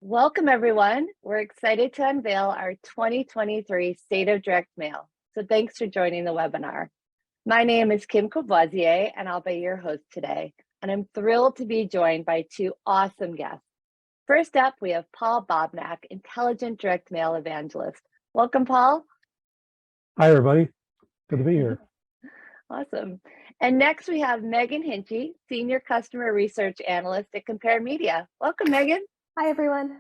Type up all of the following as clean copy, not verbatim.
Welcome, everyone. We're excited to unveil our 2023 State of Direct Mail. So thanks for joining the webinar. My name is Kim Courvoisier, and I'll be your host today. And I'm thrilled to be joined by two awesome guests. First up, we have Paul Bobnak, Intelligent Direct Mail Evangelist. Welcome, Paul. Hi, everybody. Good to be here. Awesome. And next we have Megan Hinchy, Senior Customer Research Analyst at Comperemedia. Welcome, Megan. Hi, everyone.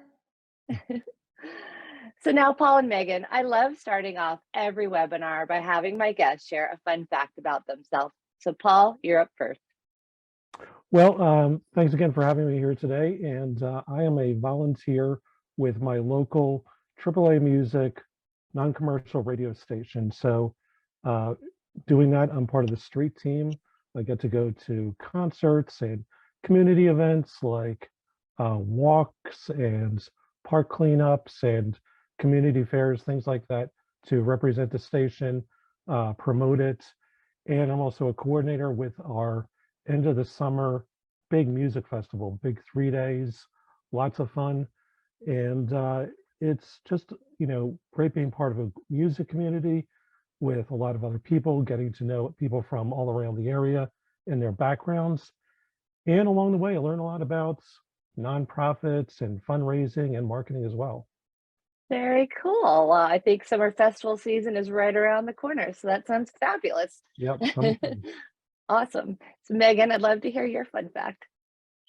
So now, Paul and Megan, I love starting off every webinar by having my guests share a fun fact about themselves. So Paul, you're up first. Well, thanks again for having me here today. And I am a volunteer with my local AAA music non-commercial radio station. So doing that, I'm part of the street team. I get to go to concerts and community events like walks and park cleanups and community fairs, things like that, to represent the station, promote it. And I'm also a coordinator with our end of the summer big music festival, big 3 days, lots of fun. And it's just, great being part of a music community with a lot of other people, getting to know people from all around the area and their backgrounds. And along the way, I learn a lot about nonprofits and fundraising and marketing as well. Very cool. Well, I think summer festival season is right around the corner, so that sounds fabulous. Yep. Awesome. So Megan, I'd love to hear your fun fact.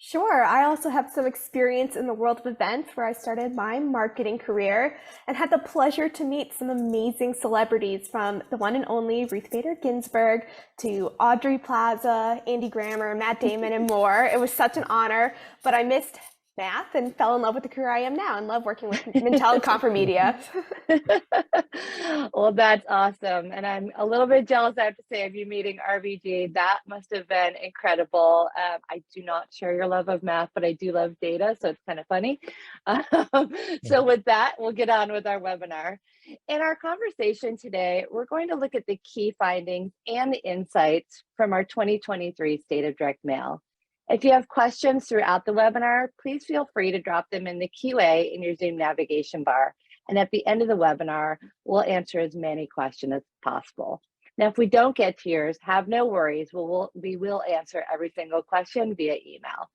Sure. I also have some experience in the world of events where I started my marketing career and had the pleasure to meet some amazing celebrities, from the one and only Ruth Bader Ginsburg to Audrey Plaza, Andy Grammer, Matt Damon, and more. It was such an honor, but I missed math and fell in love with the career I am now and love working with Mintel and Comperemedia. Well, that's awesome. And I'm a little bit jealous, I have to say, of you meeting RBG. That must have been incredible. I do not share your love of math, but I do love data, so it's kind of funny. So with that, we'll get on with our webinar. In our conversation today, we're going to look at the key findings and the insights from our 2023 State of Direct Mail. If you have questions throughout the webinar, please feel free to drop them in the QA in your Zoom navigation bar. And at the end of the webinar, we'll answer as many questions as possible. Now, if we don't get to yours, have no worries. We will answer every single question via email.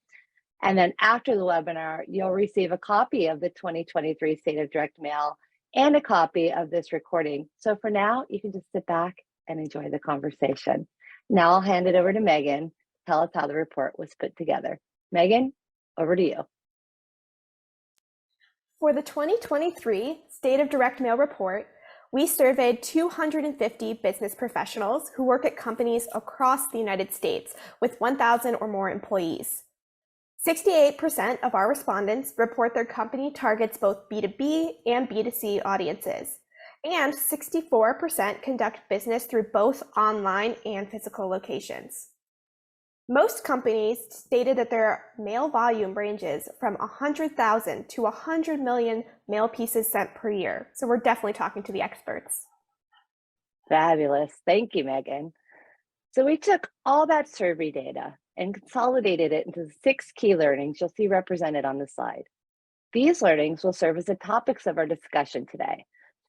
And then after the webinar, you'll receive a copy of the 2023 State of Direct Mail and a copy of this recording. So for now, you can just sit back and enjoy the conversation. Now I'll hand it over to Megan. Tell us how the report was put together. Megan, over to you. For the 2023 State of Direct Mail report, we surveyed 250 business professionals who work at companies across the United States with 1,000 or more employees. 68% of our respondents report their company targets both B2B and B2C audiences, and 64% conduct business through both online and physical locations. Most companies stated that their mail volume ranges from 100,000 to 100 million mail pieces sent per year. So we're definitely talking to the experts. Fabulous. Thank you, Megan. So we took all that survey data and consolidated it into 6 key learnings you'll see represented on the slide. These learnings will serve as the topics of our discussion today.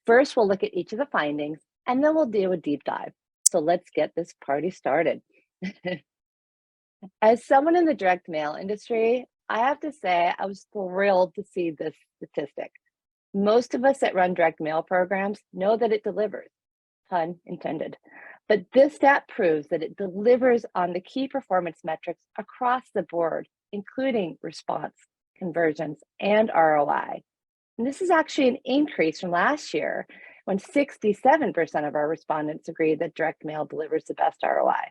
First, we'll look at each of the findings, and then we'll do a deep dive. So let's get this party started. As someone in the direct mail industry, I have to say I was thrilled to see this statistic. Most of us that run direct mail programs know that it delivers, pun intended. But this stat proves that it delivers on the key performance metrics across the board, including response, conversions, and ROI. And this is actually an increase from last year, when 67% of our respondents agreed that direct mail delivers the best ROI.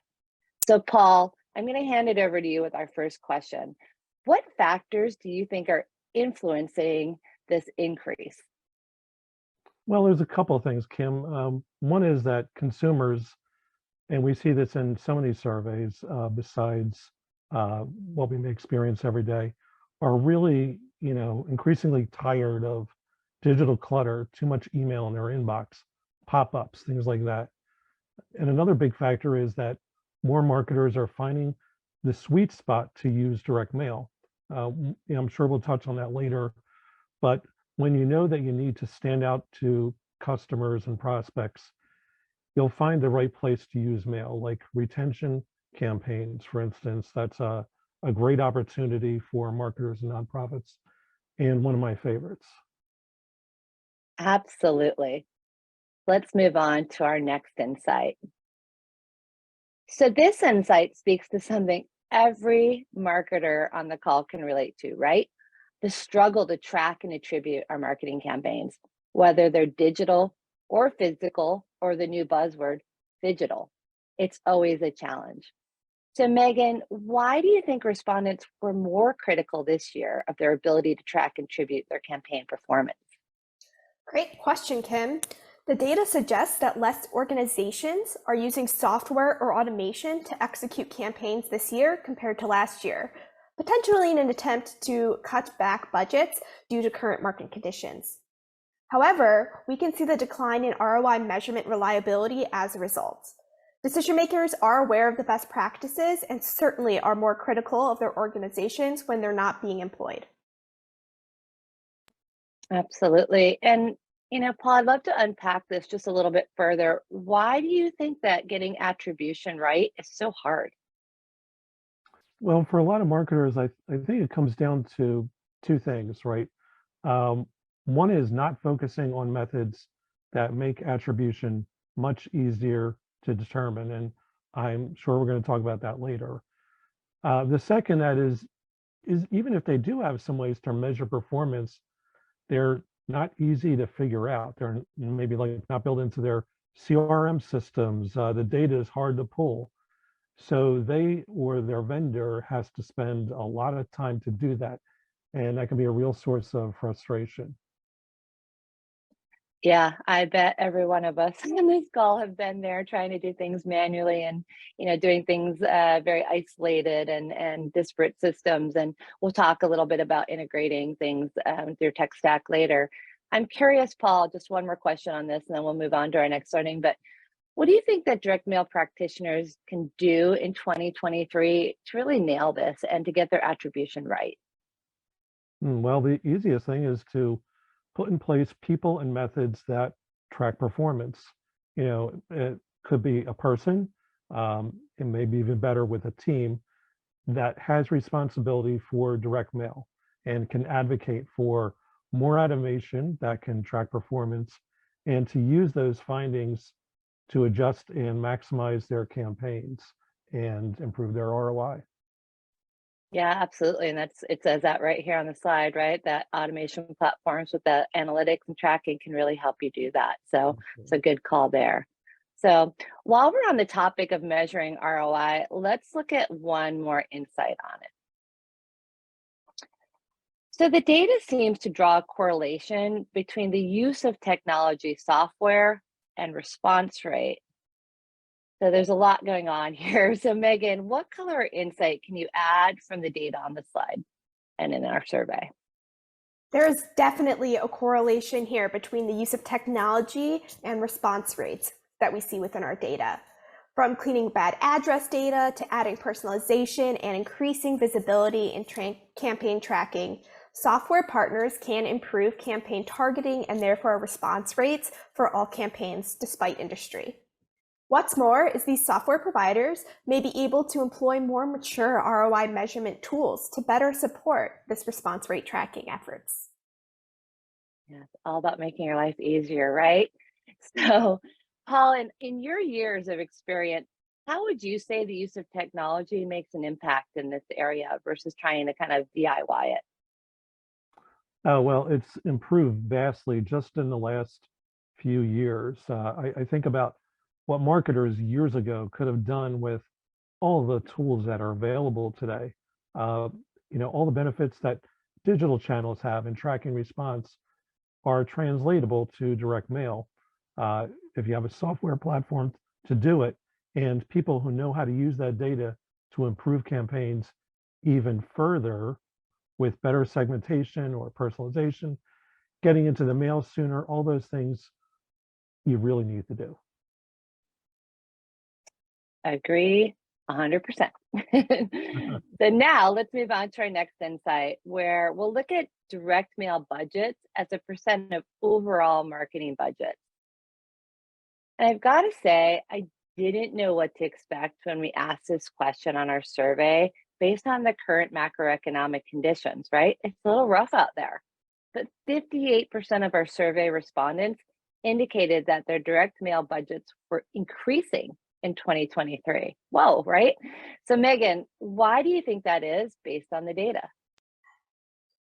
So Paul, I'm going to hand it over to you with our first question. What factors do you think are influencing this increase? Well, there's a couple of things, Kim. One is that consumers, and we see this in so many surveys besides what we may experience every day, are really, increasingly tired of digital clutter, too much email in their inbox, pop-ups, things like that. And another big factor is that more marketers are finding the sweet spot to use direct mail. I'm sure we'll touch on that later, But when you know that you need to stand out to customers and prospects, you'll find the right place to use mail, like retention campaigns, for instance. That's a great opportunity for marketers and nonprofits, and one of my favorites. Absolutely. Let's move on to our next insight. So this insight speaks to something every marketer on the call can relate to, right? The struggle to track and attribute our marketing campaigns, whether they're digital or physical, or the new buzzword, digital. It's always a challenge. So Megan, why do you think respondents were more critical this year of their ability to track and attribute their campaign performance? Great question, Kim. The data suggests that less organizations are using software or automation to execute campaigns this year compared to last year, potentially in an attempt to cut back budgets due to current market conditions. However, we can see the decline in ROI measurement reliability as a result. Decision makers are aware of the best practices and certainly are more critical of their organizations when they're not being employed. Absolutely. And, Paul, I'd love to unpack this just a little bit further. Why do you think that getting attribution right is so hard? Well, for a lot of marketers, I think it comes down to two things, right? Um, One is not focusing on methods that make attribution much easier to determine, and I'm sure we're going to talk about that later. The second that is even if they do have some ways to measure performance, they're not easy to figure out. They're maybe like not built into their CRM systems. The data is hard to pull. So they or their vendor has to spend a lot of time to do that. And that can be a real source of frustration. Yeah, I bet every one of us on this call have been there trying to do things manually and, doing things very isolated and disparate systems. And we'll talk a little bit about integrating things with your tech stack later. I'm curious, Paul, just one more question on this, and then we'll move on to our next learning. But what do you think that direct mail practitioners can do in 2023 to really nail this and to get their attribution right? Well, the easiest thing is to put in place people and methods that track performance. It could be a person, and maybe even better with a team that has responsibility for direct mail and can advocate for more automation that can track performance and to use those findings to adjust and maximize their campaigns and improve their ROI. Yeah, absolutely. And it says that right here on the slide, right? That automation platforms with the analytics and tracking can really help you do that. So it's a good call there. So while we're on the topic of measuring ROI, let's look at one more insight on it. So the data seems to draw a correlation between the use of technology software and response rate. So there's a lot going on here. So Megan, what color or insight can you add from the data on the slide and in our survey? There's definitely a correlation here between the use of technology and response rates that we see within our data. From cleaning bad address data to adding personalization and increasing visibility in campaign tracking, software partners can improve campaign targeting and therefore response rates for all campaigns despite industry. What's more is these software providers may be able to employ more mature ROI measurement tools to better support this response rate tracking efforts. Yeah, it's all about making your life easier, right? So, Paul, in your years of experience, how would you say the use of technology makes an impact in this area versus trying to kind of DIY it? Oh, well, it's improved vastly just in the last few years. I think about what marketers years ago could have done with all the tools that are available today. Uh, all the benefits that digital channels have in tracking response are translatable to direct mail. If you have a software platform to do it and people who know how to use that data to improve campaigns even further with better segmentation or personalization, getting into the mail sooner, all those things you really need to do. Agree 100%. So now let's move on to our next insight, where we'll look at direct mail budgets as a percent of overall marketing budget. And I've got to say, I didn't know what to expect when we asked this question on our survey based on the current macroeconomic conditions, right? It's a little rough out there. But 58% of our survey respondents indicated that their direct mail budgets were increasing in 2023. Whoa, right? So Megan, why do you think that is based on the data?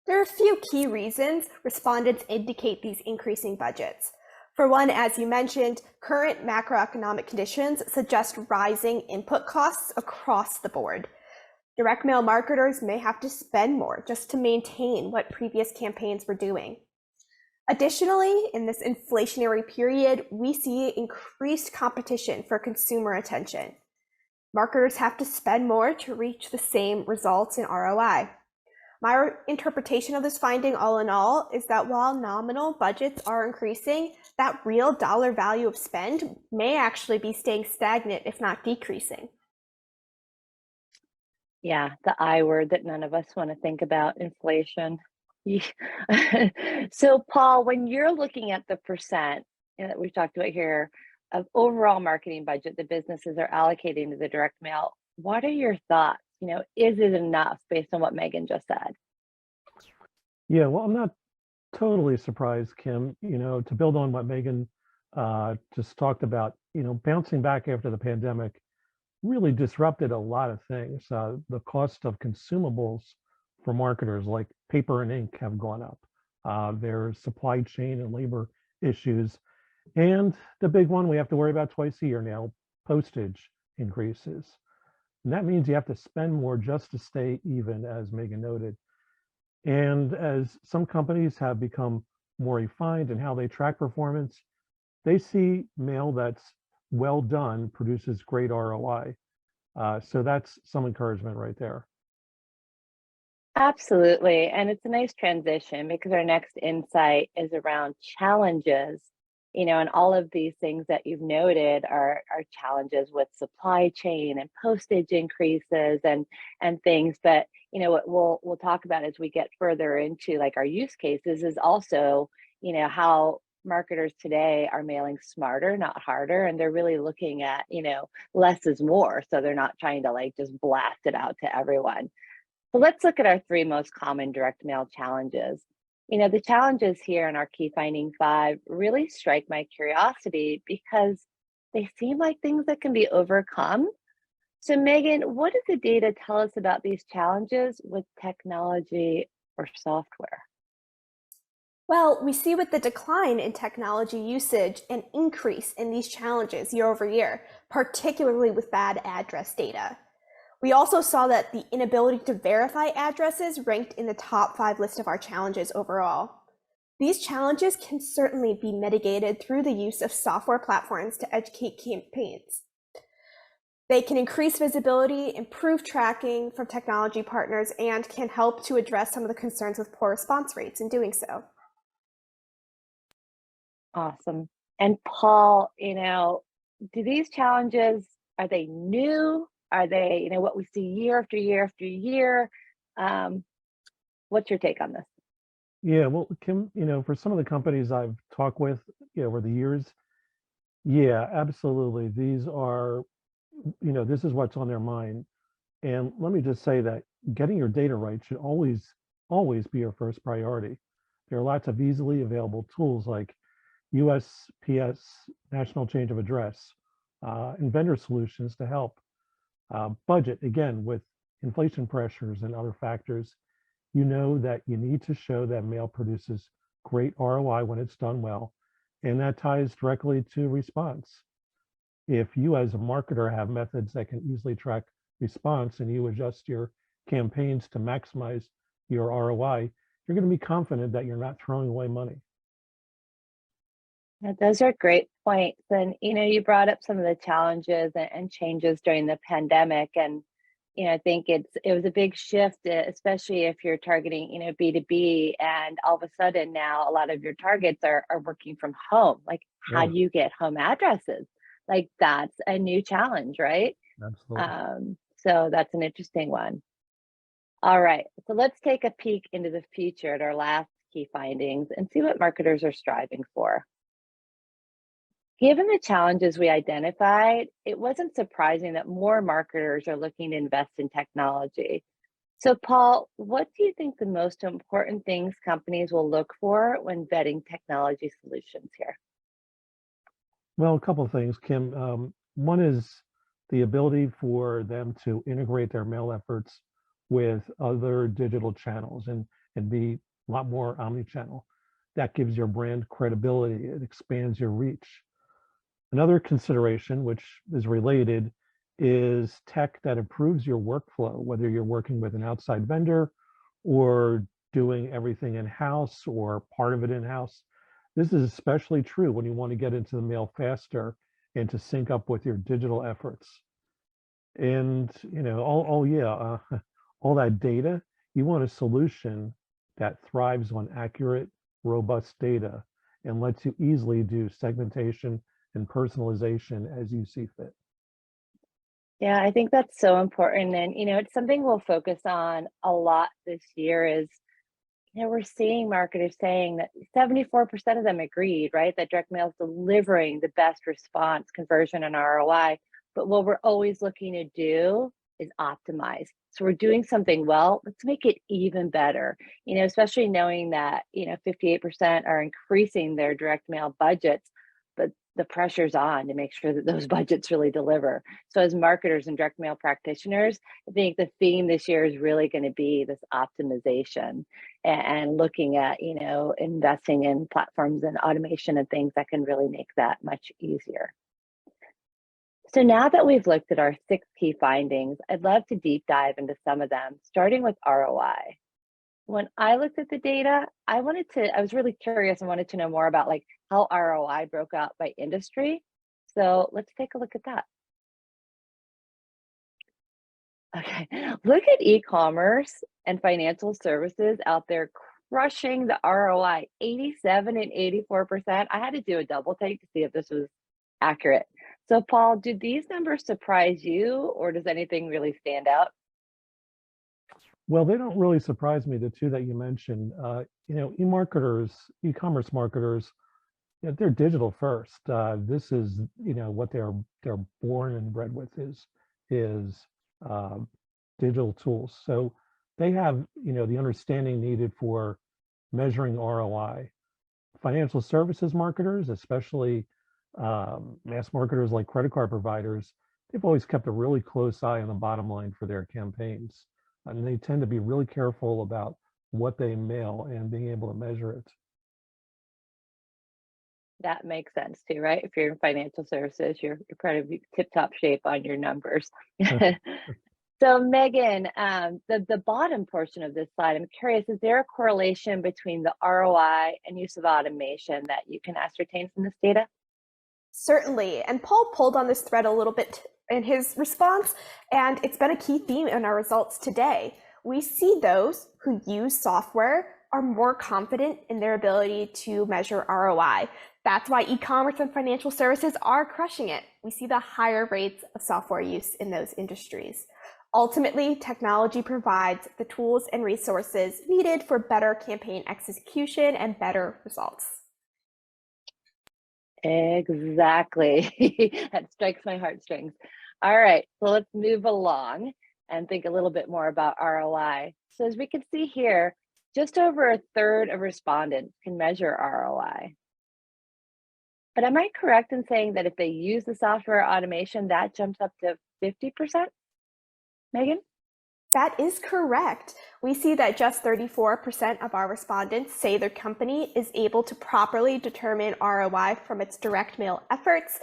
There are a few key reasons respondents indicate these increasing budgets. For one, as you mentioned, current macroeconomic conditions suggest rising input costs across the board. Direct mail marketers may have to spend more just to maintain what previous campaigns were doing. Additionally, in this inflationary period, we see increased competition for consumer attention. Marketers have to spend more to reach the same results in ROI. My interpretation of this finding, all in all, is that while nominal budgets are increasing, that real dollar value of spend may actually be staying stagnant, if not decreasing. Yeah, the I word that none of us want to think about, inflation. So Paul, when you're looking at the percent that we've talked about here of overall marketing budget the businesses are allocating to the direct mail, what are your thoughts? Is it enough based on what Megan just said? Yeah, well, I'm not totally surprised, Kim, to build on what Megan just talked about, bouncing back after the pandemic really disrupted a lot of things. The cost of consumables for marketers like paper and ink have gone up. There's supply chain and labor issues. And the big one we have to worry about twice a year now, postage increases. And that means you have to spend more just to stay even, as Megan noted. And as some companies have become more refined in how they track performance, they see mail that's well done produces great ROI. So that's some encouragement right there. Absolutely. And it's a nice transition because our next insight is around challenges, and all of these things that you've noted are challenges with supply chain and postage increases and things. But what we'll talk about as we get further into like our use cases is also, how marketers today are mailing smarter, not harder, and they're really looking at, less is more. So they're not trying to like just blast it out to everyone. So let's look at our 3 most common direct mail challenges. The challenges here in our key finding 5 really strike my curiosity because they seem like things that can be overcome. So Megan, what does the data tell us about these challenges with technology or software? Well, we see with the decline in technology usage an increase in these challenges year over year, particularly with bad address data. We also saw that the inability to verify addresses ranked in the top 5 list of our challenges overall. These challenges can certainly be mitigated through the use of software platforms to educate campaigns. They can increase visibility, improve tracking from technology partners, and can help to address some of the concerns with poor response rates in doing so. Awesome. And Paul, do these challenges, are they new? Are they, what we see year after year after year? What's your take on this? Yeah, well, Kim, for some of the companies I've talked with, over the years, yeah, absolutely. These are, this is what's on their mind. And let me just say that getting your data right should always be your first priority. There are lots of easily available tools like USPS, National Change of Address, and vendor solutions to help. Budget, again, with inflation pressures and other factors, that you need to show that mail produces great ROI when it's done well, and that ties directly to response. If you as a marketer have methods that can easily track response and you adjust your campaigns to maximize your ROI, you're going to be confident that you're not throwing away money. Yeah, those are great points. And, you brought up some of the challenges and changes during the pandemic. And, I think it was a big shift, especially if you're targeting, B2B, and all of a sudden now a lot of your targets are working from home. Like, how do you get home addresses? Like, that's a new challenge, right? Absolutely. So that's an interesting one. All right, so let's take a peek into the future at our last key findings and see what marketers are striving for. Given the challenges we identified, it wasn't surprising that more marketers are looking to invest in technology. So, Paul, what do you think the most important things companies will look for when vetting technology solutions here? Well, a couple of things, Kim. One is the ability for them to integrate their mail efforts with other digital channels and be a lot more omni-channel. That gives your brand credibility. It expands your reach. Another consideration, which is related, is tech that improves your workflow, whether you're working with an outside vendor or doing everything in-house or part of it in-house. This is especially true when you want to get into the mail faster and to sync up with your digital efforts. And all that data, you want a solution that thrives on accurate, robust data and lets you easily do segmentation and personalization as you see fit. Yeah, I think that's so important. And, it's something we'll focus on a lot this year is, we're seeing marketers saying that 74% of them agreed, right? That direct mail is delivering the best response, conversion, and ROI. But what we're always looking to do is optimize. So we're doing something well, let's make it even better, especially knowing that, 58% are increasing their direct mail budgets, but the pressure's on to make sure that those budgets really deliver. So as marketers and direct mail practitioners, I think the theme this year is really going to be this optimization and looking at, investing in platforms and automation and things that can really make that much easier. So now that we've looked at our 6 key findings, I'd love to deep dive into some of them, starting with ROI. When I looked at the data, I was really curious and wanted to know more about how ROI broke out by industry. So let's take a look at that. Okay, look at e-commerce and financial services out there crushing the ROI, 87 and 84%. I had to do a double take to see if this was accurate. So Paul, do these numbers surprise you or does anything really stand out? Well, they don't really surprise me, the two that you mentioned. E-commerce marketers, they're digital first. This is, what they're born and bred with is digital tools. So they have, the understanding needed for measuring ROI. Financial services marketers, especially mass marketers like credit card providers, they've always kept a really close eye on the bottom line for their campaigns. And they tend to be really careful about what they mail and being able to measure it. That makes sense too, right? If you're in financial services, you're probably tip-top shape on your numbers. So Megan, the bottom portion of this slide, I'm curious, is there a correlation between the ROI and use of automation that you can ascertain from this data? Certainly. And Paul pulled on this thread a little bit in his response, and it's been a key theme in our results today. We see those who use software are more confident in their ability to measure ROI. That's why e-commerce and financial services are crushing it. We see the higher rates of software use in those industries. Ultimately, technology provides the tools and resources needed for better campaign execution and better results. Exactly. That strikes my heartstrings. All right, so let's move along and think a little bit more about ROI. So as we can see here, just over a third of respondents can measure ROI. But am I correct in saying that if they use the software automation, that jumps up to 50%? Megan? That is correct. We see that just 34% of our respondents say their company is able to properly determine ROI from its direct mail efforts.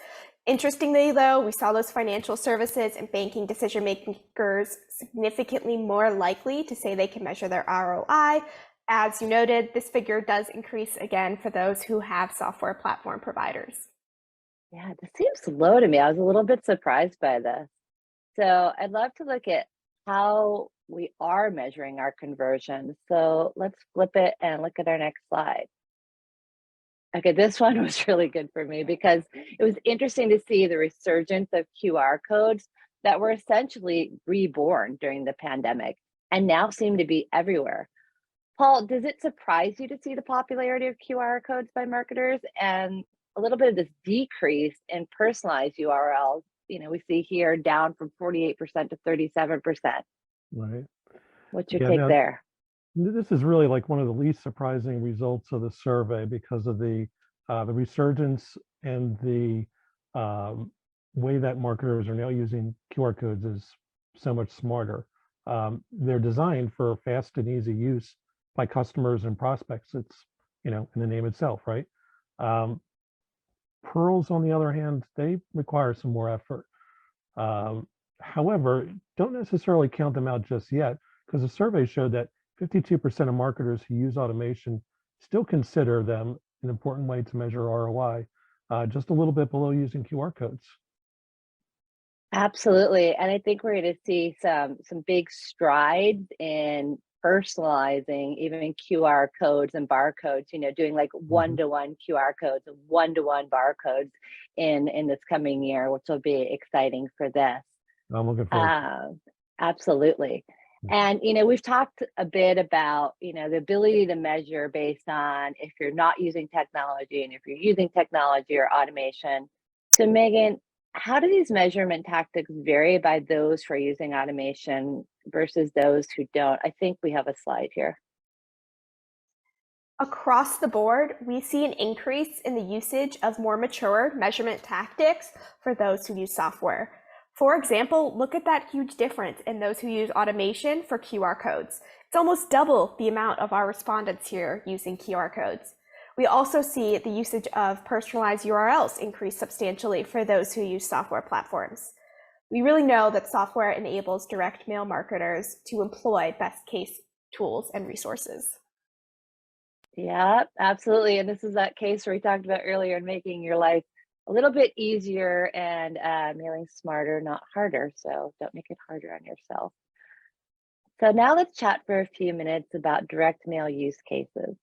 Interestingly, though, we saw those financial services and banking decision makers significantly more likely to say they can measure their ROI. As you noted, this figure does increase again for those who have software platform providers. Yeah, this seems low to me. I was a little bit surprised by this. So I'd love to look at how we are measuring our conversion. So let's flip it and look at our next slide. Okay, this one was really good for me because it was interesting to see the resurgence of QR codes that were essentially reborn during the pandemic and now seem to be everywhere. Paul, does it surprise you to see the popularity of QR codes by marketers and a little bit of this decrease in personalized URLs? We see here down from 48% to 37%. Right. What's your Yeah, take now there? this is really like one of the least surprising results of the survey because of the resurgence and the way that marketers are now using QR codes is so much smarter. They're designed for fast and easy use by customers and prospects. It's, in the name itself, right? Pearls, on the other hand, they require some more effort. However, don't necessarily count them out just yet, because the survey showed that 52% of marketers who use automation still consider them an important way to measure ROI, just a little bit below using QR codes. Absolutely. And I think we're going to see some big strides in personalizing even QR codes and barcodes, doing like one-to-one QR codes and one-to-one barcodes in this coming year, which will be exciting for this. I'm looking forward. Absolutely. And, we've talked a bit about, the ability to measure based on if you're not using technology and if you're using technology or automation. So Megan, how do these measurement tactics vary by those who are using automation versus those who don't? I think we have a slide here. Across the board, we see an increase in the usage of more mature measurement tactics for those who use software. For example, look at that huge difference in those who use automation for QR codes. It's almost double the amount of our respondents here using QR codes. We also see the usage of personalized URLs increase substantially for those who use software platforms. We really know that software enables direct mail marketers to employ best case tools and resources. Yeah, absolutely. And this is that case where we talked about earlier in making your life a little bit easier and mailing smarter, not harder. So don't make it harder on yourself. So now let's chat for a few minutes about direct mail use cases.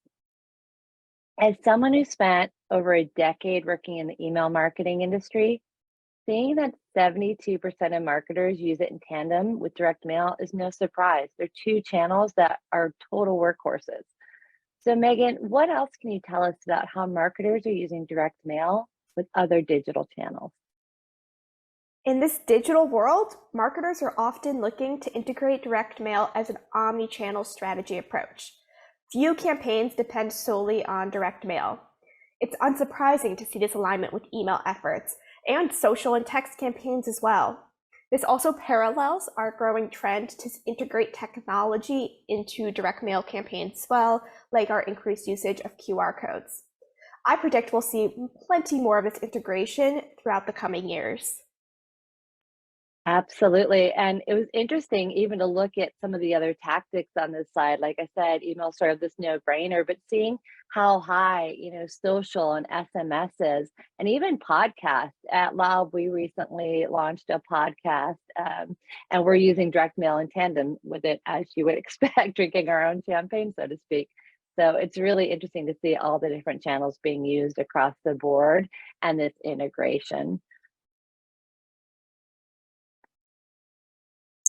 As someone who spent over a decade working in the email marketing industry, seeing that 72% of marketers use it in tandem with direct mail is no surprise. They're two channels that are total workhorses. So Megan, what else can you tell us about how marketers are using direct mail with other digital channels? In this digital world, marketers are often looking to integrate direct mail as an omni-channel strategy approach. Few campaigns depend solely on direct mail. It's unsurprising to see this alignment with email efforts and social and text campaigns as well. This also parallels our growing trend to integrate technology into direct mail campaigns as well, like our increased usage of QR codes. I predict we'll see plenty more of this integration throughout the coming years. Absolutely. And it was interesting even to look at some of the other tactics on this side. Like I said, email sort of this no-brainer, but seeing how high, social and SMSs and even podcasts. At Loud, we recently launched a podcast and we're using direct mail in tandem with it, as you would expect, drinking our own champagne, so to speak. So it's really interesting to see all the different channels being used across the board and this integration.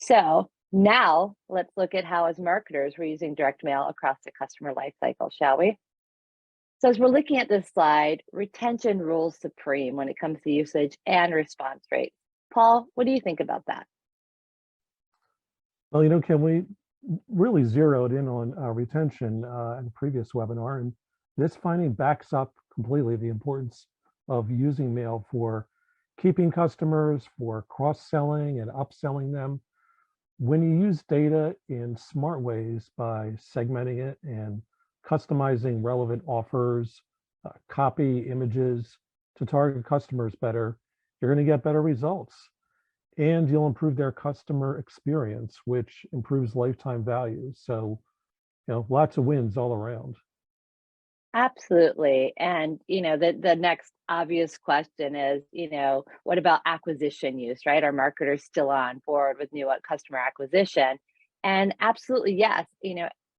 So now let's look at how, as marketers, we're using direct mail across the customer lifecycle, shall we? So as we're looking at this slide, retention rules supreme when it comes to usage and response rate. Paul, what do you think about that? Well, Kim, we really zeroed in on retention in a previous webinar, and this finding backs up completely the importance of using mail for keeping customers, for cross-selling and upselling them. When you use data in smart ways by segmenting it and customizing relevant offers, copy, images to target customers better, you're going to get better results. And you'll improve their customer experience, which improves lifetime value. So, lots of wins all around. Absolutely. And, the next obvious question is, what about acquisition use, right? Are marketers still on board with new customer acquisition? And absolutely, yes,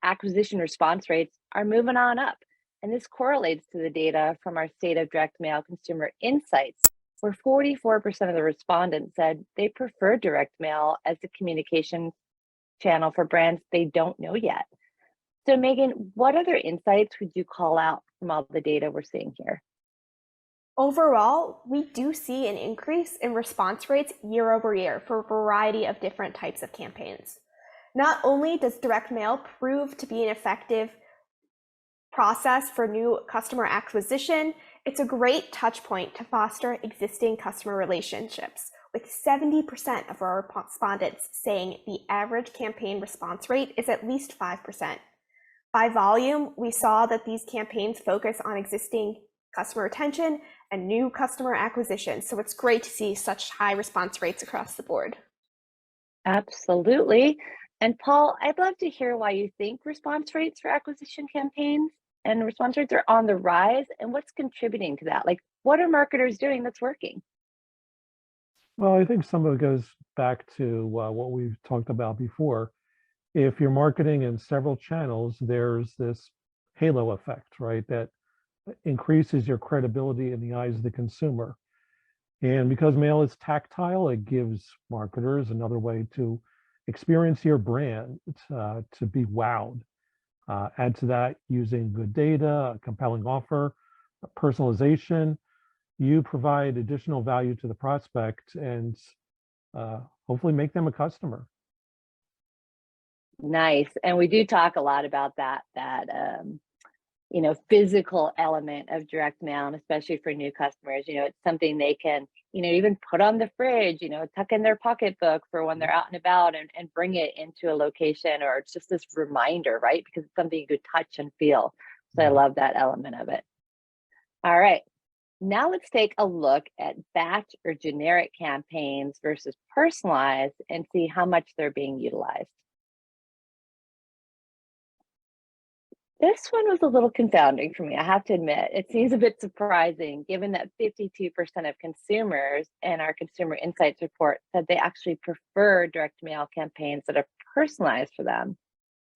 acquisition response rates are moving on up. And this correlates to the data from our State of Direct Mail Consumer Insights where 44% of the respondents said they prefer direct mail as a communication channel for brands they don't know yet. So Megan, what other insights would you call out from all the data we're seeing here? Overall, we do see an increase in response rates year over year for a variety of different types of campaigns. Not only does direct mail prove to be an effective process for new customer acquisition, it's a great touch point to foster existing customer relationships, with 70% of our respondents saying the average campaign response rate is at least 5%. By volume, we saw that these campaigns focus on existing customer retention and new customer acquisition. So it's great to see such high response rates across the board. Absolutely. And Paul, I'd love to hear why you think response rates for acquisition campaigns and response rates are on the rise and what's contributing to that. Like, what are marketers doing that's working? Well, I think some of it goes back to what we've talked about before. If you're marketing in several channels, there's this halo effect, right? That increases your credibility in the eyes of the consumer. And because mail is tactile, it gives marketers another way to experience your brand, to be wowed. Add to that using good data, a compelling offer, personalization. You provide additional value to the prospect and hopefully make them a customer. Nice. And we do talk a lot about that physical element of direct mail, and especially for new customers, it's something they can, even put on the fridge, tuck in their pocketbook for when they're out and about and bring it into a location, or it's just this reminder, right? Because it's something you could touch and feel. So I love that element of it. All right. Now let's take a look at batch or generic campaigns versus personalized and see how much they're being utilized. This one was a little confounding for me, I have to admit. It seems a bit surprising given that 52% of consumers in our Consumer Insights report said they actually prefer direct mail campaigns that are personalized for them.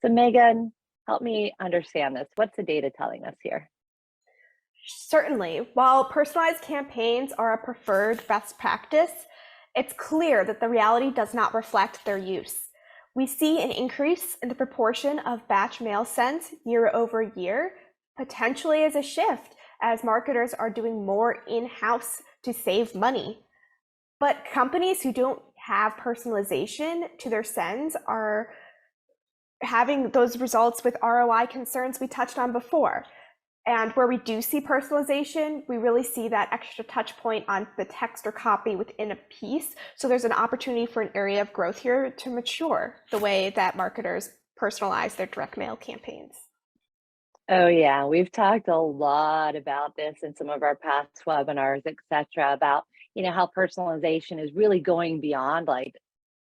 So Megan, help me understand this. What's the data telling us here? Certainly. While personalized campaigns are a preferred best practice, it's clear that the reality does not reflect their use. We see an increase in the proportion of batch mail sent year over year, potentially as a shift as marketers are doing more in-house to save money. But companies who don't have personalization to their sends are having those results with ROI concerns we touched on before. And where we do see personalization, we really see that extra touch point on the text or copy within a piece. So there's an opportunity for an area of growth here to mature the way that marketers personalize their direct mail campaigns. Oh yeah, we've talked a lot about this in some of our past webinars, etc., about how personalization is really going beyond like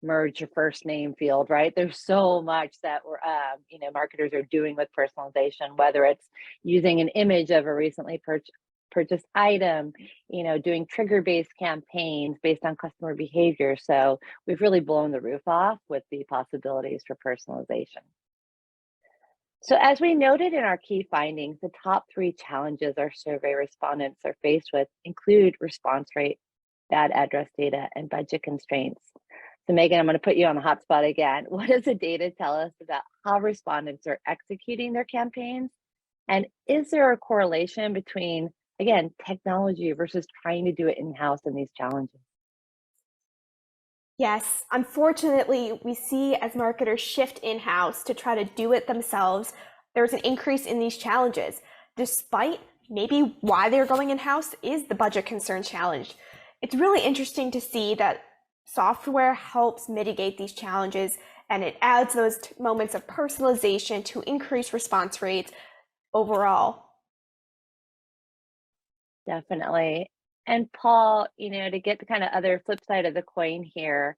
merge your first name field, right? There's so much that we're, marketers are doing with personalization, whether it's using an image of a recently purchased item, doing trigger-based campaigns based on customer behavior. So we've really blown the roof off with the possibilities for personalization. So as we noted in our key findings, the top 3 challenges our survey respondents are faced with include response rate, bad address data, and budget constraints. So Megan, I'm going to put you on the hot spot again. What does the data tell us about how respondents are executing their campaigns? And is there a correlation between, again, technology versus trying to do it in-house in these challenges? Yes, unfortunately, we see as marketers shift in-house to try to do it themselves, there's an increase in these challenges, despite maybe why they're going in-house is the budget concern challenge. It's really interesting to see that software helps mitigate these challenges, and it adds those moments of personalization to increase response rates overall. Definitely. And Paul, to get the kind of other flip side of the coin here,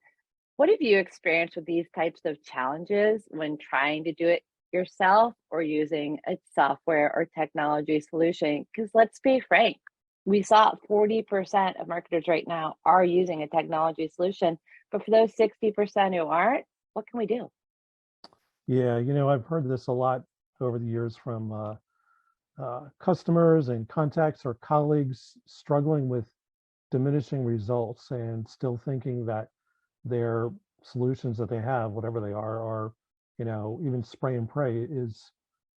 what have you experienced with these types of challenges when trying to do it yourself or using a software or technology solution? Because let's be frank, we saw 40% of marketers right now are using a technology solution, but for those 60% who aren't, what can we do? Yeah, I've heard this a lot over the years from customers and contacts or colleagues struggling with diminishing results and still thinking that their solutions that they have, whatever they are, even spray and pray is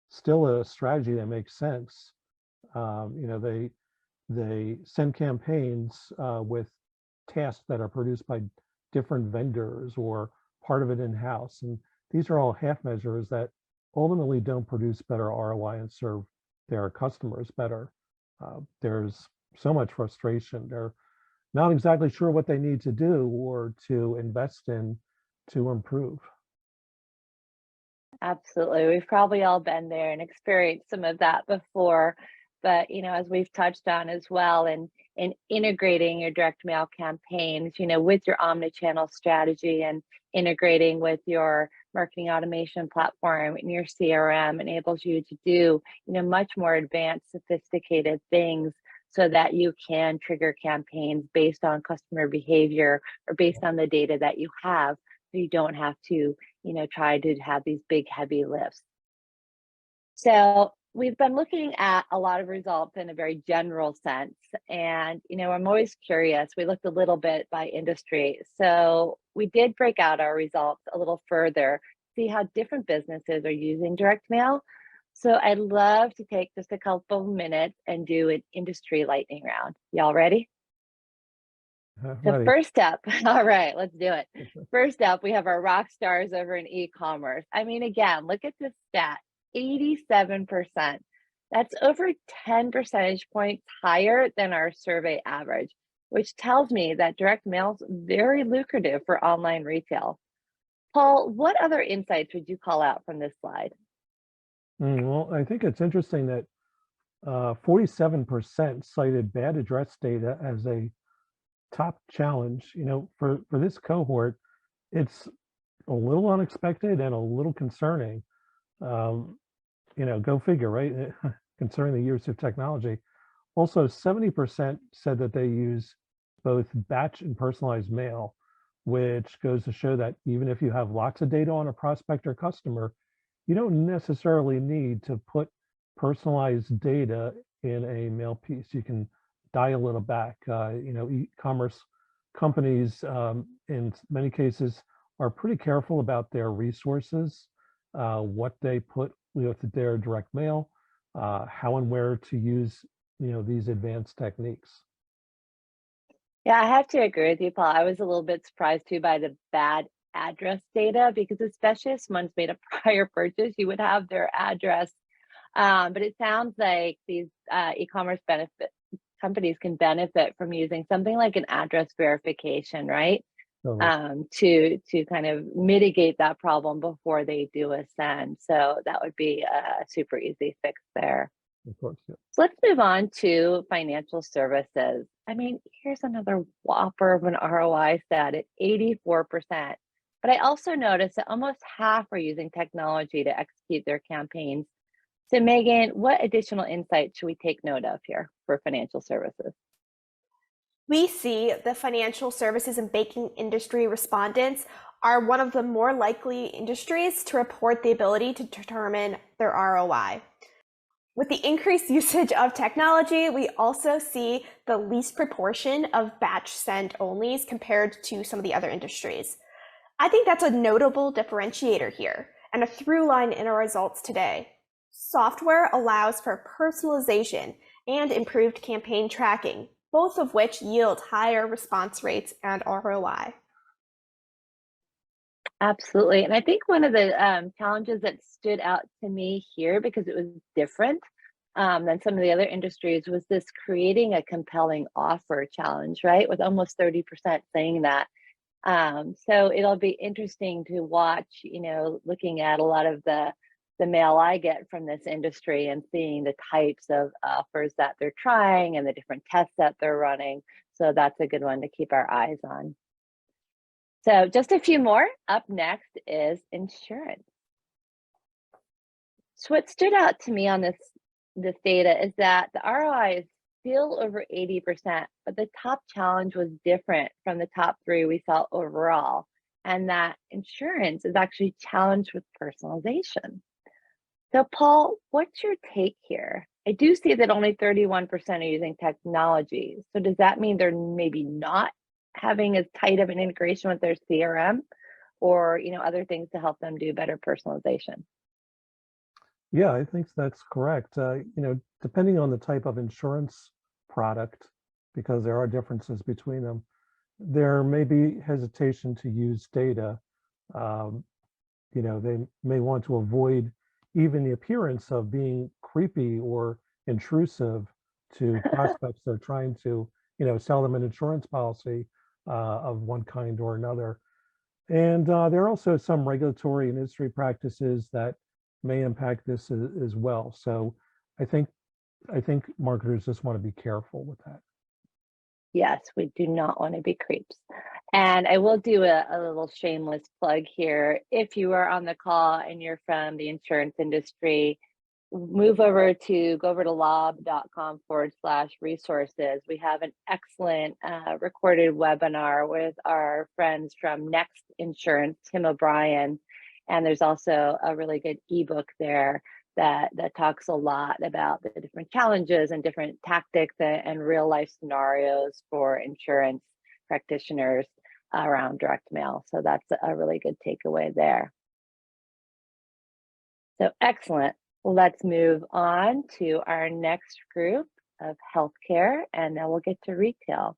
still a strategy that makes sense. They send campaigns with tasks that are produced by different vendors or part of it in-house. And these are all half measures that ultimately don't produce better ROI and serve their customers better. There's so much frustration. They're not exactly sure what they need to do or to invest in to improve. Absolutely. We've probably all been there and experienced some of that before. But, as we've touched on as well, in integrating your direct mail campaigns, with your omni-channel strategy and integrating with your marketing automation platform and your CRM enables you to do, much more advanced, sophisticated things so that you can trigger campaigns based on customer behavior or based on the data that you have. So you don't have to, try to have these big, heavy lifts. So we've been looking at a lot of results in a very general sense. And, I'm always curious. We looked a little bit by industry. So we did break out our results a little further, see how different businesses are using direct mail. So I'd love to take just a couple of minutes and do an industry lightning round. Y'all ready? So first up, all right, let's do it. First up, we have our rock stars over in e-commerce. I mean, again, look at this stat, 87%. That's over 10 percentage points higher than our survey average, which tells me that direct mail is very lucrative for online retail. Paul, what other insights would you call out from this slide? Well, I think it's interesting that 47% cited bad address data as a top challenge. For this cohort, it's a little unexpected and a little concerning. Go figure, right? Concerning the use of technology. Also, 70% said that they use both batch and personalized mail, which goes to show that even if you have lots of data on a prospect or customer, you don't necessarily need to put personalized data in a mail piece. You can dial it back. E-commerce companies, in many cases, are pretty careful about their resources, what they put with their direct mail, how and where to use, these advanced techniques. Yeah, I have to agree with you, Paul. I was a little bit surprised too by the bad address data because especially if someone's made a prior purchase, you would have their address. But it sounds like these e-commerce companies can benefit from using something like an address verification, right? To kind of mitigate that problem before they do a send. So that would be a super easy fix there. Of course, yeah. So let's move on to financial services. I mean, here's another whopper of an ROI stat at 84%. But I also noticed that almost half are using technology to execute their campaigns. So Megan, what additional insights should we take note of here for financial services? We see the financial services and banking industry respondents are one of the more likely industries to report the ability to determine their ROI. With the increased usage of technology, we also see the least proportion of batch send onlys compared to some of the other industries. I think that's a notable differentiator here and a through line in our results today. Software allows for personalization and improved campaign tracking, both of which yield higher response rates and ROI. Absolutely. And I think one of the challenges that stood out to me here, because it was different than some of the other industries, was this creating a compelling offer challenge, right? With almost 30% saying that. So it'll be interesting to watch, looking at a lot of the mail I get from this industry and seeing the types of offers that they're trying and the different tests that they're running. So that's a good one to keep our eyes on. So just a few more. Up next is insurance. So what stood out to me on this data is that the ROI is still over 80%, but the top challenge was different from the top three we saw overall, and that insurance is actually challenged with personalization. So Paul, what's your take here? I do see that only 31% are using technology. So does that mean they're maybe not having as tight of an integration with their CRM, or other things to help them do better personalization? Yeah, I think that's correct. Depending on the type of insurance product, because there are differences between them, there may be hesitation to use data. Um, they may want to avoid even the appearance of being creepy or intrusive to prospects they're trying to, sell them an insurance policy of one kind or another. And there are also some regulatory and industry practices that may impact this as well. So I think marketers just want to be careful with that. Yes, we do not want to be creeps. And I will do a little shameless plug here. If you are on the call and you're from the insurance industry, go over to lob.com/resources. We have an excellent recorded webinar with our friends from Next Insurance, Tim O'Brien. And there's also a really good ebook there that talks a lot about the different challenges and different tactics and real life scenarios for insurance practitioners around direct mail. So that's a really good takeaway there. So excellent. Let's move on to our next group of healthcare, and then we'll get to retail.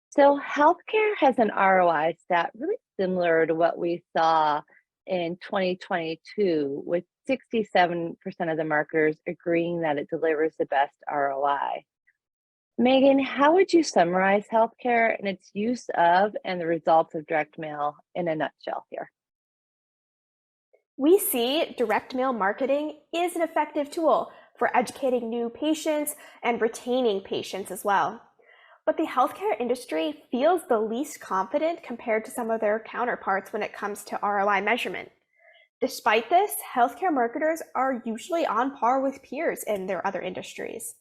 So healthcare has an ROI stat really similar to what we saw in 2022, with 67% of the marketers agreeing that it delivers the best ROI. Megan, how would you summarize healthcare and its use of and the results of direct mail in a nutshell here? We see direct mail marketing is an effective tool for educating new patients and retaining patients as well. But the healthcare industry feels the least confident compared to some of their counterparts when it comes to ROI measurement. Despite this, healthcare marketers are usually on par with peers in their other industries.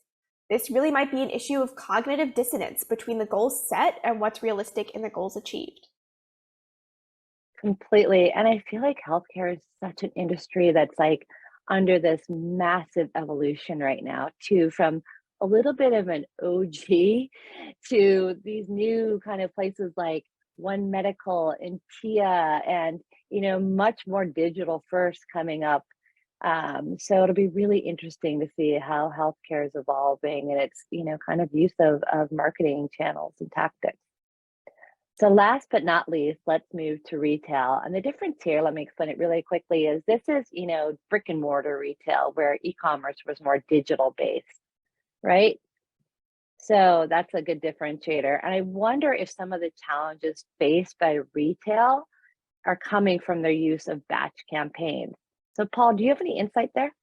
This really might be an issue of cognitive dissonance between the goals set and what's realistic in the goals achieved. Completely. And I feel like healthcare is such an industry that's like under this massive evolution right now, too, from a little bit of an OG to these new kind of places like One Medical and Tia, and much more digital first coming up. So it'll be really interesting to see how healthcare is evolving and its kind of use of marketing channels and tactics. So last but not least, let's move to retail. And the difference here, let me explain it really quickly, is this is, brick and mortar retail where e-commerce was more digital based, right? So that's a good differentiator. And I wonder if some of the challenges faced by retail are coming from their use of batch campaigns. So Paul, do you have any insight there?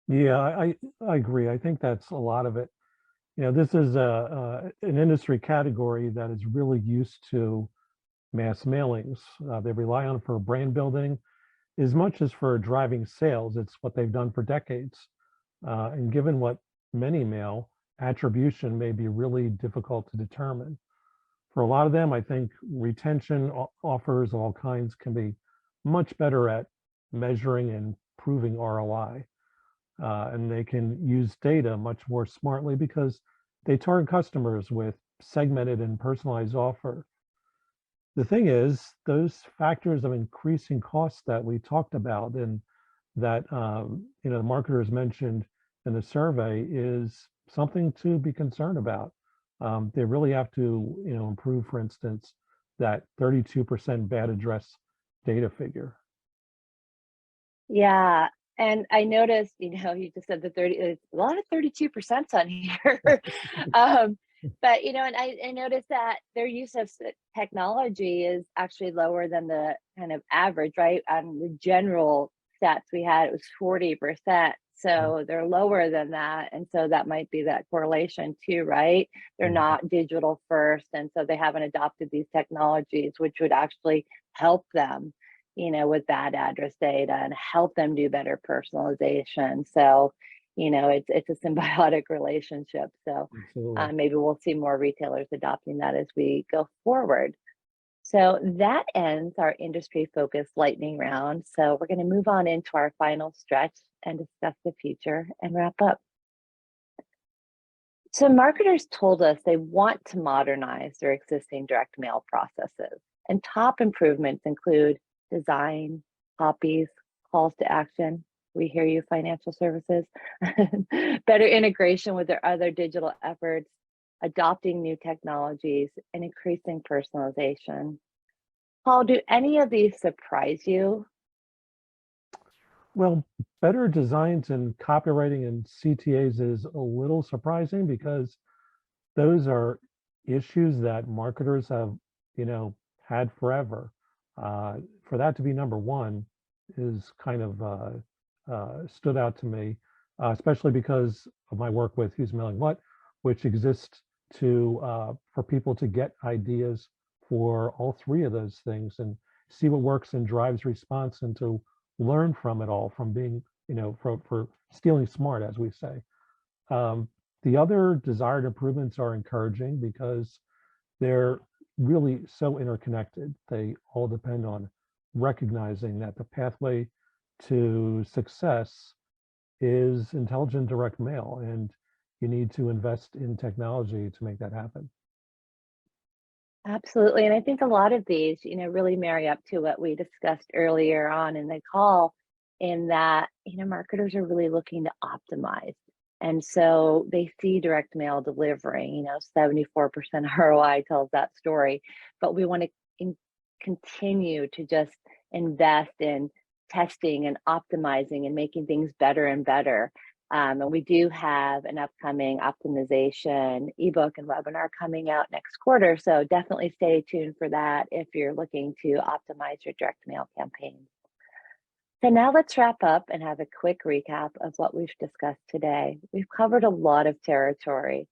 Yeah, I agree. I think that's a lot of it. This is an industry category that is really used to mass mailings. They rely on it for brand building as much as for driving sales. It's what they've done for decades. And given what many mail, attribution may be really difficult to determine. For a lot of them, I think retention offers of all kinds can be much better at measuring and proving ROI. And they can use data much more smartly because they target customers with segmented and personalized offer. The thing is, those factors of increasing costs that we talked about and that the marketers mentioned in the survey is something to be concerned about. They really have to improve, for instance, that 32% bad address data figure. Yeah. And I noticed, you just said the 30, it's a lot of 32% on here. But, and I noticed that their use of technology is actually lower than the kind of average, right? The general stats we had, it was 40%. So they're lower than that. And so that might be that correlation too, right? They're not digital first. And so they haven't adopted these technologies, which would actually help them with bad address data and help them do better personalization. So, it's a symbiotic relationship. So maybe we'll see more retailers adopting that as we go forward. So that ends our industry-focused lightning round. So we're going to move on into our final stretch and discuss the future and wrap up. So marketers told us they want to modernize their existing direct mail processes, and top improvements include design, copies, calls to action. We hear you, financial services. Better integration with their other digital efforts, adopting new technologies, and increasing personalization. Paul, do any of these surprise you? Well, better designs and copywriting and CTAs is a little surprising because those are issues that marketers have, had forever. For that to be number one is kind of stood out to me, especially because of my work with Who's Mailing What, which exists for people to get ideas for all three of those things and see what works and drives response and to learn from it all, from being, for stealing smart, as we say. The other desired improvements are encouraging because they're really so interconnected. They all depend on recognizing that the pathway to success is intelligent direct mail, and you need to invest in technology to make that happen. Absolutely. And I think a lot of these, really marry up to what we discussed earlier on in the call, in that, marketers are really looking to optimize. And so they see direct mail delivering, 74% ROI tells that story, but we want to continue to just invest in testing and optimizing and making things better and better. And we do have an upcoming optimization ebook and webinar coming out next quarter. So definitely stay tuned for that if you're looking to optimize your direct mail campaigns. So now let's wrap up and have a quick recap of what we've discussed today. We've covered a lot of territory,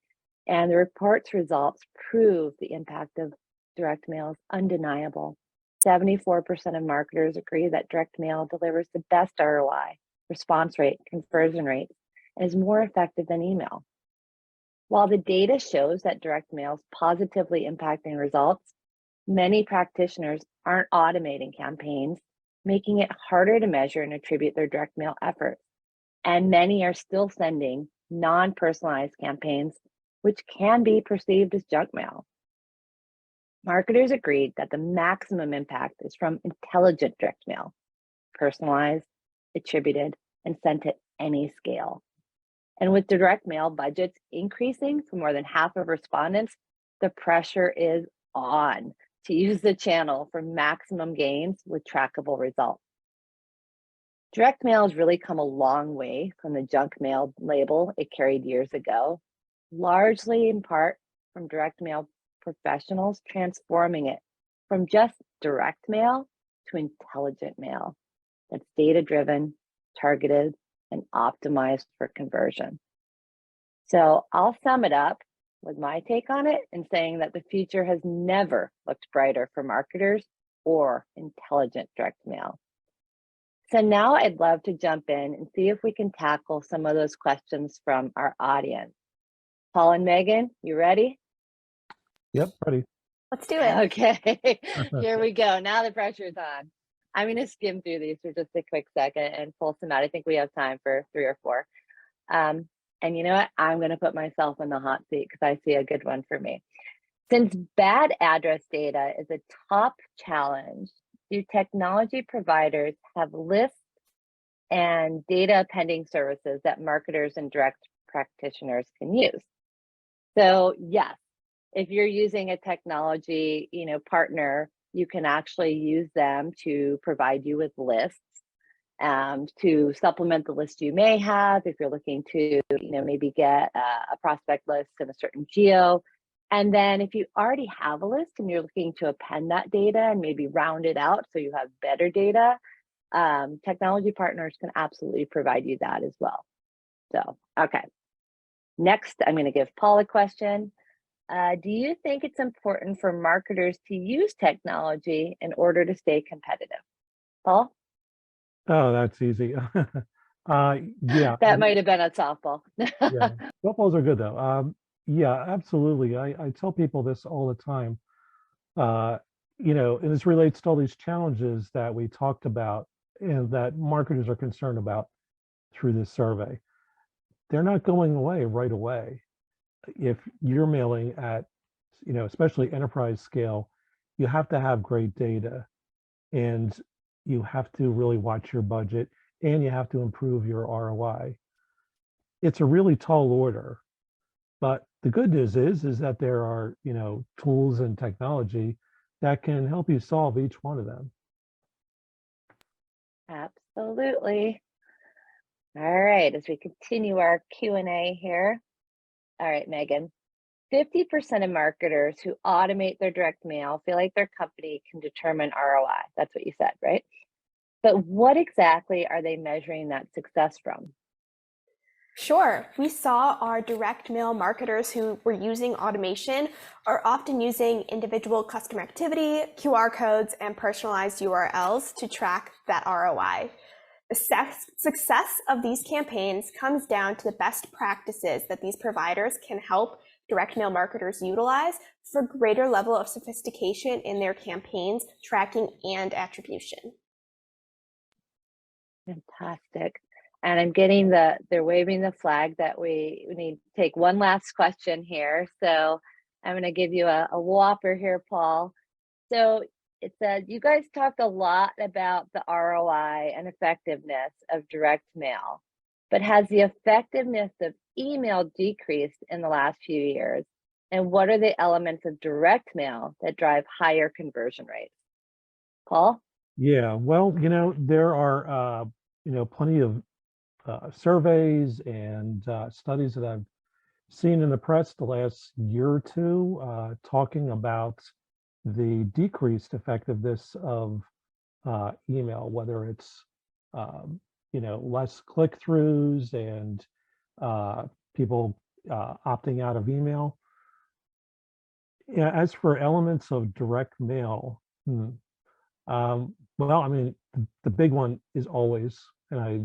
and the report's results prove the impact of direct mail is undeniable. 74% of marketers agree that direct mail delivers the best ROI, response rate, conversion rates, and is more effective than email. While the data shows that direct mail is positively impacting results, many practitioners aren't automating campaigns, making it harder to measure and attribute their direct mail efforts. And many are still sending non-personalized campaigns, which can be perceived as junk mail. Marketers agreed that the maximum impact is from intelligent direct mail, personalized, attributed, and sent at any scale. And with direct mail budgets increasing for more than half of respondents, the pressure is on to use the channel for maximum gains with trackable results. Direct mail has really come a long way from the junk mail label it carried years ago, largely in part from direct mail professionals transforming it from just direct mail to intelligent mail that's data-driven, targeted, and optimized for conversion. So I'll sum it up with my take on it in saying that the future has never looked brighter for marketers or intelligent direct mail. So now I'd love to jump in and see if we can tackle some of those questions from our audience. Paul and Megan, you ready? Yep, ready. Let's do it. Okay, here we go. Now the pressure's on. I'm going to skim through these for just a quick second and pull some out. I think we have time for 3 or 4. And you know what? I'm going to put myself in the hot seat because I see a good one for me. Since bad address data is a top challenge, do technology providers have lists and data appending services that marketers and direct practitioners can use? So yes, if you're using a technology, partner, you can actually use them to provide you with lists to supplement the list you may have if you're looking to, maybe get a prospect list in a certain geo. And then if you already have a list and you're looking to append that data and maybe round it out so you have better data, technology partners can absolutely provide you that as well. So, okay. Next, I'm going to give Paul a question. Do you think it's important for marketers to use technology in order to stay competitive? Paul? Oh, that's easy. Yeah. That might have been a softball. Yeah. Footballs are good though. Yeah, absolutely. I tell people this all the time. and this relates to all these challenges that we talked about and that marketers are concerned about through this survey. They're not going away right away. If you're mailing at, especially enterprise scale, you have to have great data, and you have to really watch your budget, and you have to improve your ROI. It's a really tall order, but the good news is that there are, tools and technology that can help you solve each one of them. Absolutely. All right, as we continue our Q&A here. All right, Megan, 50% of marketers who automate their direct mail feel like their company can determine ROI. That's what you said, right? But what exactly are they measuring that success from? Sure. We saw our direct mail marketers who were using automation are often using individual customer activity, QR codes, and personalized URLs to track that ROI. The success of these campaigns comes down to the best practices that these providers can help direct mail marketers utilize for greater level of sophistication in their campaigns, tracking, and attribution. Fantastic. And I'm getting they're waving the flag that we need to take one last question here. So I'm going to give you a whopper here, Paul. So it said, you guys talked a lot about the ROI and effectiveness of direct mail, but has the effectiveness of email decreased in the last few years? And what are the elements of direct mail that drive higher conversion rates? Paul? Yeah, well, there are, plenty of surveys and studies that I've seen in the press the last year or two talking about the decreased effectiveness of email, whether it's less click-throughs and people opting out of email. Yeah, as for elements of direct mail, well, I mean, the big one is always, and I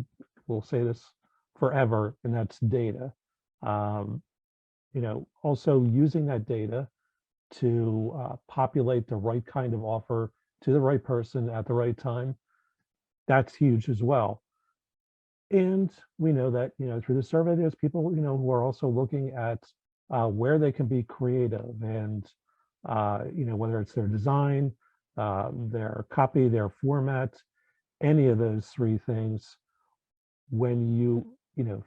will say this forever, and that's data. Also using that data to populate the right kind of offer to the right person at the right time, that's huge as well. And we know that, through the survey, there's people, who are also looking at where they can be creative and, whether it's their design, their copy, their format, any of those three things. When you,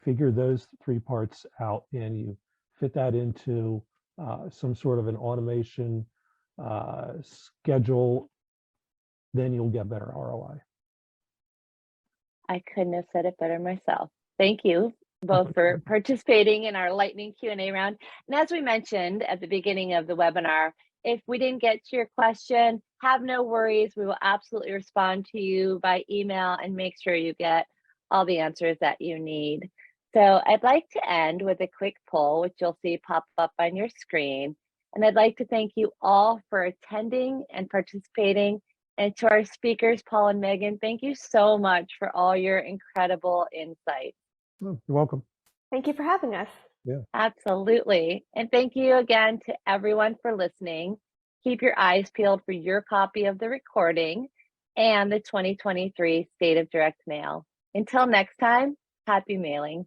figure those three parts out and you fit that into some sort of an automation schedule, then you'll get better ROI. I couldn't have said it better myself. Thank you both for participating in our lightning Q&A round. And as we mentioned at the beginning of the webinar, if we didn't get to your question, have no worries. We will absolutely respond to you by email and make sure you get all the answers that you need. So I'd like to end with a quick poll, which you'll see pop up on your screen. And I'd like to thank you all for attending and participating. And to our speakers, Paul and Megan, thank you so much for all your incredible insights. Oh, you're welcome. Thank you for having us. Yeah. Absolutely. And thank you again to everyone for listening. Keep your eyes peeled for your copy of the recording and the 2023 State of Direct Mail. Until next time, happy mailing.